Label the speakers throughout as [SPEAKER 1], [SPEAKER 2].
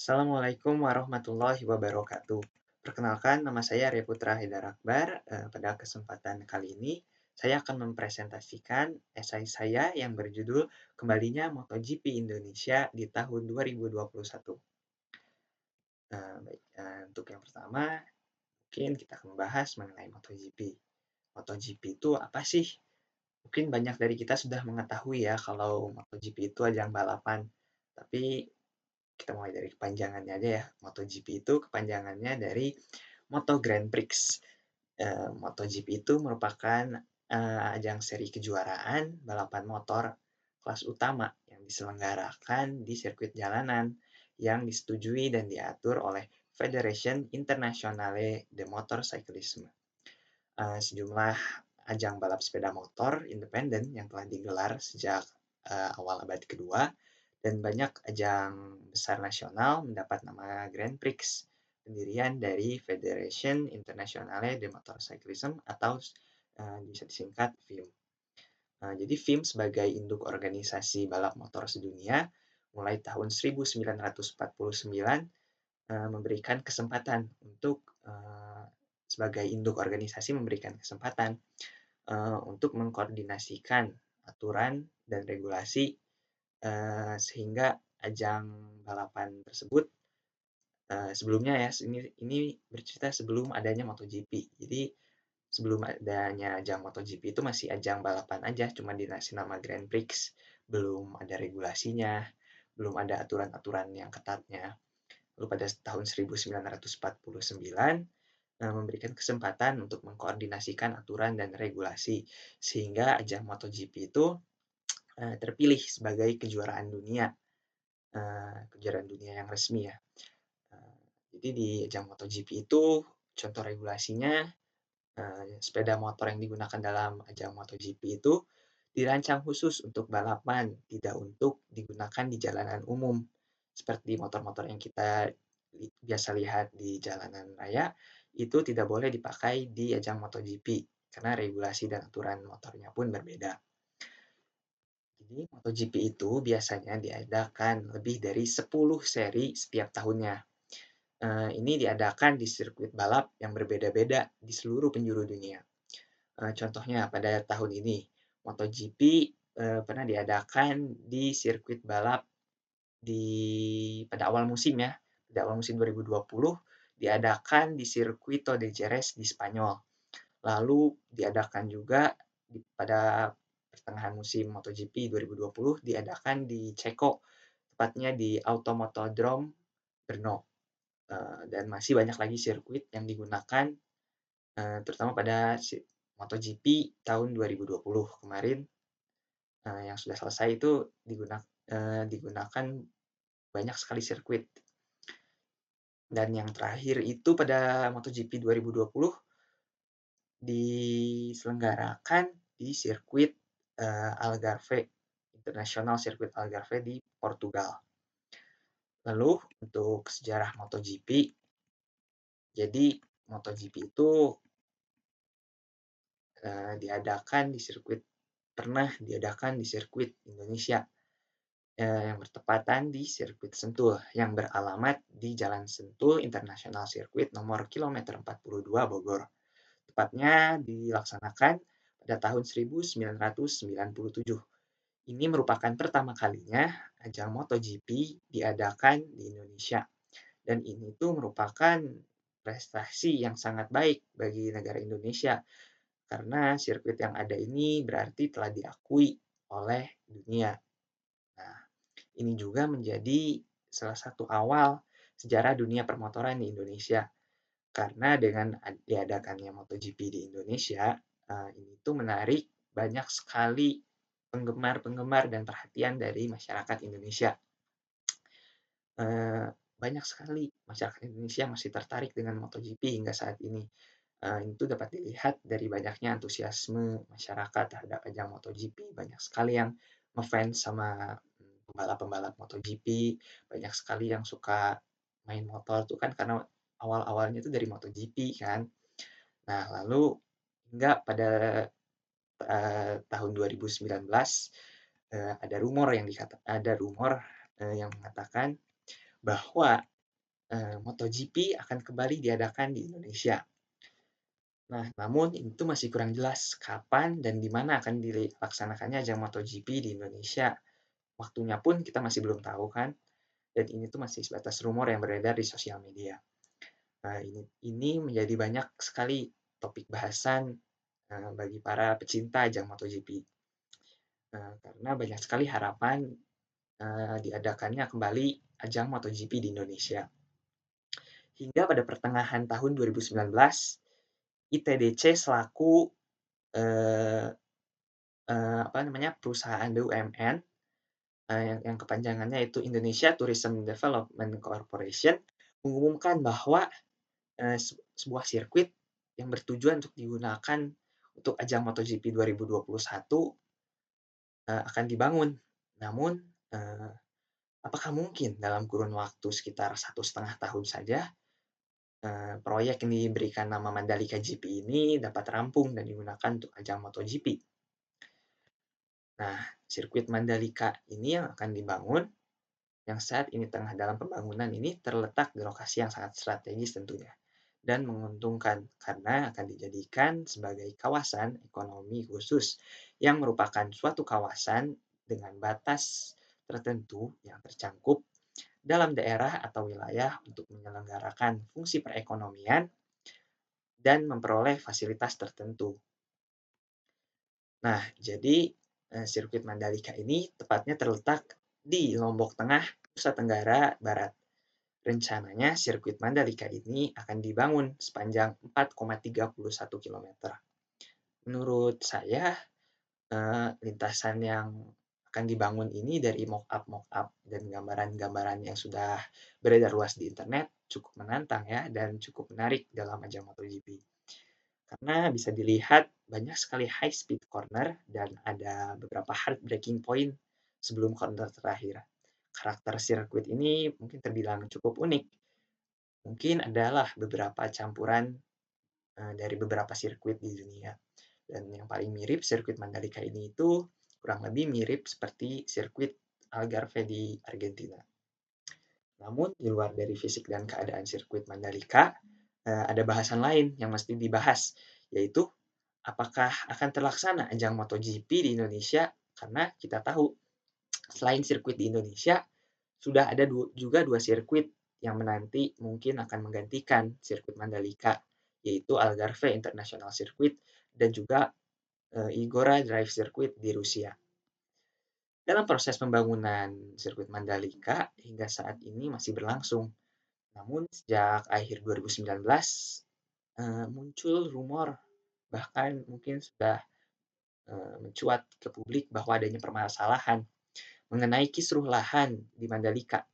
[SPEAKER 1] Assalamualaikum warahmatullahi wabarakatuh. Perkenalkan, nama saya Arya Putra Haidar Akbar. Pada kesempatan kali ini, saya akan mempresentasikan esai saya yang berjudul Kembalinya MotoGP Indonesia di tahun 2021. Untuk yang pertama, mungkin kita akan membahas mengenai MotoGP. MotoGP itu apa sih? Mungkin banyak dari kita sudah mengetahui ya kalau MotoGP itu ajang balapan. Tapi kita mulai dari kepanjangannya aja ya. MotoGP itu kepanjangannya dari Moto Grand Prix. MotoGP itu merupakan ajang seri kejuaraan balapan motor kelas utama yang diselenggarakan di sirkuit jalanan yang disetujui dan diatur oleh Federation Internationale de Motorcyclisme. Sejumlah ajang balap sepeda motor independen yang telah digelar sejak awal abad kedua dan banyak ajang besar nasional mendapat nama Grand Prix, pendirian dari Federation Internationale de Motorcyclisme atau bisa disingkat FIM. Jadi FIM sebagai induk organisasi balap motor sedunia mulai tahun 1949 memberikan kesempatan untuk sebagai induk organisasi memberikan kesempatan untuk mengkoordinasikan aturan dan regulasi sehingga ajang balapan tersebut sebelumnya ya ini bercerita sebelum adanya MotoGP. Jadi sebelum adanya ajang MotoGP itu masih ajang balapan aja, cuma dikasih nama Grand Prix, belum ada regulasinya, belum ada aturan-aturan yang ketatnya. Lalu pada tahun 1949 memberikan kesempatan untuk mengkoordinasikan aturan dan regulasi sehingga ajang MotoGP itu terpilih sebagai kejuaraan dunia yang resmi ya. Jadi di ajang MotoGP itu contoh regulasinya sepeda motor yang digunakan dalam ajang MotoGP itu dirancang khusus untuk balapan, tidak untuk digunakan di jalanan umum. Seperti motor-motor yang kita biasa lihat di jalanan raya, itu tidak boleh dipakai di ajang MotoGP, karena regulasi dan aturan motornya pun berbeda. Jadi MotoGP itu biasanya diadakan lebih dari 10 seri setiap tahunnya. Ini diadakan di sirkuit balap yang berbeda-beda di seluruh penjuru dunia. Contohnya pada tahun ini, MotoGP pernah diadakan di sirkuit balap pada awal musim ya, pada awal musim 2020 diadakan di Circuito de Jerez di Spanyol. Lalu diadakan juga pada pertengahan musim MotoGP 2020 diadakan di Ceko, tepatnya di Automotodrome Brno. Dan masih banyak lagi sirkuit yang digunakan terutama pada MotoGP tahun 2020 kemarin yang sudah selesai itu digunakan banyak sekali sirkuit. Dan yang terakhir itu pada MotoGP 2020 diselenggarakan di sirkuit Algarve, International Circuit Algarve di Portugal. Lalu untuk sejarah MotoGP, jadi MotoGP itu pernah diadakan di sirkuit Indonesia yang bertepatan di sirkuit Sentul yang beralamat di Jalan Sentul International Circuit nomor kilometer 42 Bogor. Tepatnya dilaksanakan pada tahun 1997. Ini merupakan pertama kalinya ajang MotoGP diadakan di Indonesia. Dan ini tuh merupakan prestasi yang sangat baik bagi negara Indonesia karena sirkuit yang ada ini berarti telah diakui oleh dunia. Nah, ini juga menjadi salah satu awal sejarah dunia permotoran di Indonesia. Karena dengan diadakannya MotoGP di Indonesia, ini tuh menarik banyak sekali penggemar-penggemar dan perhatian dari masyarakat Indonesia. Banyak sekali masyarakat Indonesia masih tertarik dengan MotoGP hingga saat ini. Itu dapat dilihat dari banyaknya antusiasme masyarakat terhadap ajang MotoGP. Banyak sekali yang ngefans sama pembalap-pembalap MotoGP, banyak sekali yang suka main motor tuh kan karena awal-awalnya itu dari MotoGP kan. Nah, lalu hingga pada tahun 2019 ada rumor yang mengatakan bahwa MotoGP akan kembali diadakan di Indonesia. Nah, namun itu masih kurang jelas kapan dan di mana akan dilaksanakannya ajang MotoGP di Indonesia. Waktunya pun kita masih belum tahu kan, dan ini tuh masih sebatas rumor yang beredar di sosial media. Nah, ini menjadi banyak sekali topik bahasan bagi para pecinta ajang MotoGP. Karena banyak sekali harapan diadakannya kembali ajang MotoGP di Indonesia. Hingga pada pertengahan tahun 2019, ITDC selaku perusahaan BUMN yang kepanjangannya itu Indonesia Tourism Development Corporation mengumumkan bahwa sebuah sirkuit yang bertujuan untuk digunakan untuk ajang MotoGP 2021 akan dibangun. Namun, apakah mungkin dalam kurun waktu sekitar 1,5 tahun saja proyek yang diberikan nama Mandalika GP ini dapat rampung dan digunakan untuk ajang MotoGP? Nah, sirkuit Mandalika ini yang akan dibangun, yang saat ini tengah dalam pembangunan ini terletak di lokasi yang sangat strategis tentunya dan menguntungkan karena akan dijadikan sebagai kawasan ekonomi khusus yang merupakan suatu kawasan dengan batas tertentu yang tercangkup dalam daerah atau wilayah untuk menyelenggarakan fungsi perekonomian dan memperoleh fasilitas tertentu. Nah, jadi sirkuit Mandalika ini tepatnya terletak di Lombok Tengah, Nusa Tenggara Barat. Rencananya sirkuit Mandalika ini akan dibangun sepanjang 4,31 km. Menurut saya, lintasan yang akan dibangun ini dari mock-up dan gambaran-gambaran yang sudah beredar luas di internet cukup menantang ya dan cukup menarik dalam ajang MotoGP. Karena bisa dilihat banyak sekali high speed corner dan ada beberapa heartbreaking point sebelum corner terakhir. Karakter sirkuit ini mungkin terbilang cukup unik. Mungkin adalah beberapa campuran dari beberapa sirkuit di dunia. Dan yang paling mirip sirkuit Mandalika ini itu kurang lebih mirip seperti sirkuit Algarve di Argentina. Namun di luar dari fisik dan keadaan sirkuit Mandalika, ada bahasan lain yang mesti dibahas, yaitu apakah akan terlaksana ajang MotoGP di Indonesia, karena kita tahu selain sirkuit di Indonesia, sudah ada juga dua sirkuit yang menanti mungkin akan menggantikan sirkuit Mandalika, yaitu Algarve International Circuit dan juga Igora Drive Circuit di Rusia. Dalam proses pembangunan sirkuit Mandalika hingga saat ini masih berlangsung. Namun sejak akhir 2019 muncul rumor, bahkan mungkin sudah mencuat ke publik bahwa adanya permasalahan mengenai kisruh lahan di Mandalika,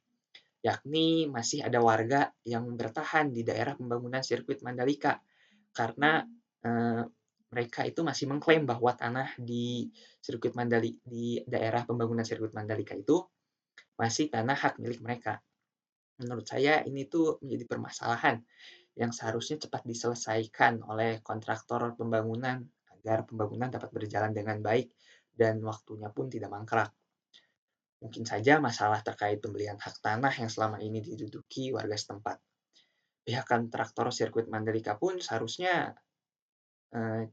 [SPEAKER 1] yakni masih ada warga yang bertahan di daerah pembangunan sirkuit Mandalika karena mereka itu masih mengklaim bahwa tanah di daerah pembangunan sirkuit Mandalika itu masih tanah hak milik mereka. Menurut saya ini tuh menjadi permasalahan yang seharusnya cepat diselesaikan oleh kontraktor pembangunan agar pembangunan dapat berjalan dengan baik dan waktunya pun tidak mangkrak. Mungkin saja masalah terkait pembelian hak tanah yang selama ini diduduki warga setempat. Pihak kontraktor sirkuit Mandalika pun seharusnya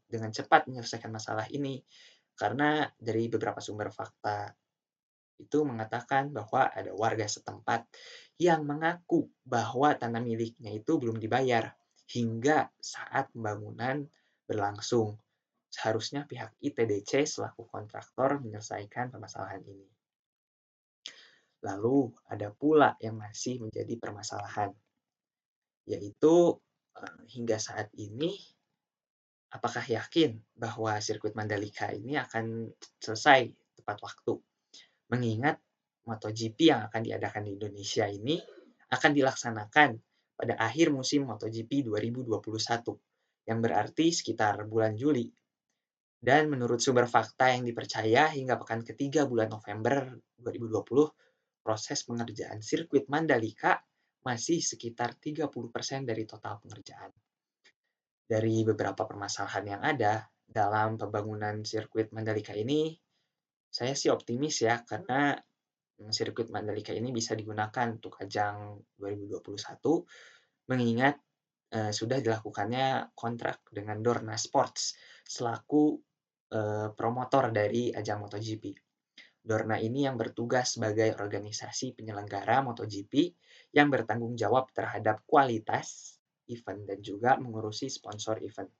[SPEAKER 1] dengan cepat menyelesaikan masalah ini, karena dari beberapa sumber fakta itu mengatakan bahwa ada warga setempat yang mengaku bahwa tanah miliknya itu belum dibayar hingga saat pembangunan berlangsung. Seharusnya pihak ITDC selaku kontraktor menyelesaikan permasalahan ini. Lalu ada pula yang masih menjadi permasalahan, yaitu hingga saat ini apakah yakin bahwa sirkuit Mandalika ini akan selesai tepat waktu? Mengingat MotoGP yang akan diadakan di Indonesia ini akan dilaksanakan pada akhir musim MotoGP 2021, yang berarti sekitar bulan Juli. Dan menurut sumber fakta yang dipercaya hingga pekan ketiga bulan November 2020, proses pengerjaan sirkuit Mandalika masih sekitar 30% dari total pengerjaan. Dari beberapa permasalahan yang ada dalam pembangunan sirkuit Mandalika ini, saya sih optimis ya, karena sirkuit Mandalika ini bisa digunakan untuk ajang 2021 mengingat sudah dilakukannya kontrak dengan Dorna Sports selaku promotor dari ajang MotoGP. Dorna ini yang bertugas sebagai organisasi penyelenggara MotoGP yang bertanggung jawab terhadap kualitas event dan juga mengurusi sponsor event.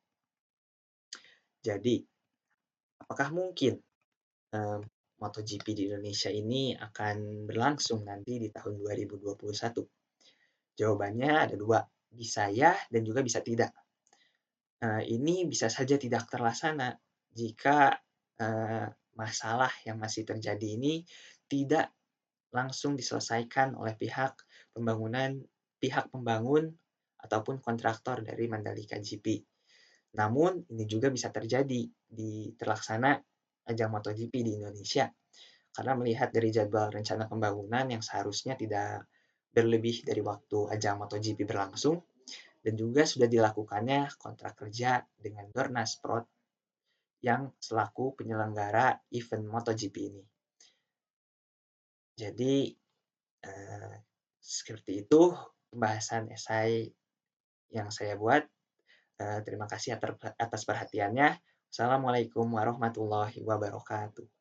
[SPEAKER 1] Jadi, apakah mungkin MotoGP di Indonesia ini akan berlangsung nanti di tahun 2021? Jawabannya ada dua, bisa ya dan juga bisa tidak. Ini bisa saja tidak terlaksana jika masalah yang masih terjadi ini tidak langsung diselesaikan oleh pihak pembangun ataupun kontraktor dari Mandalika GP. Namun ini juga bisa terjadi di terlaksana ajang MotoGP di Indonesia karena melihat dari jadwal rencana pembangunan yang seharusnya tidak berlebih dari waktu ajang MotoGP berlangsung dan juga sudah dilakukannya kontrak kerja dengan Dorna Sport yang selaku penyelenggara event MotoGP ini. Jadi seperti itu pembahasan esai yang saya buat. Terima kasih atas perhatiannya. Assalamualaikum warahmatullahi wabarakatuh.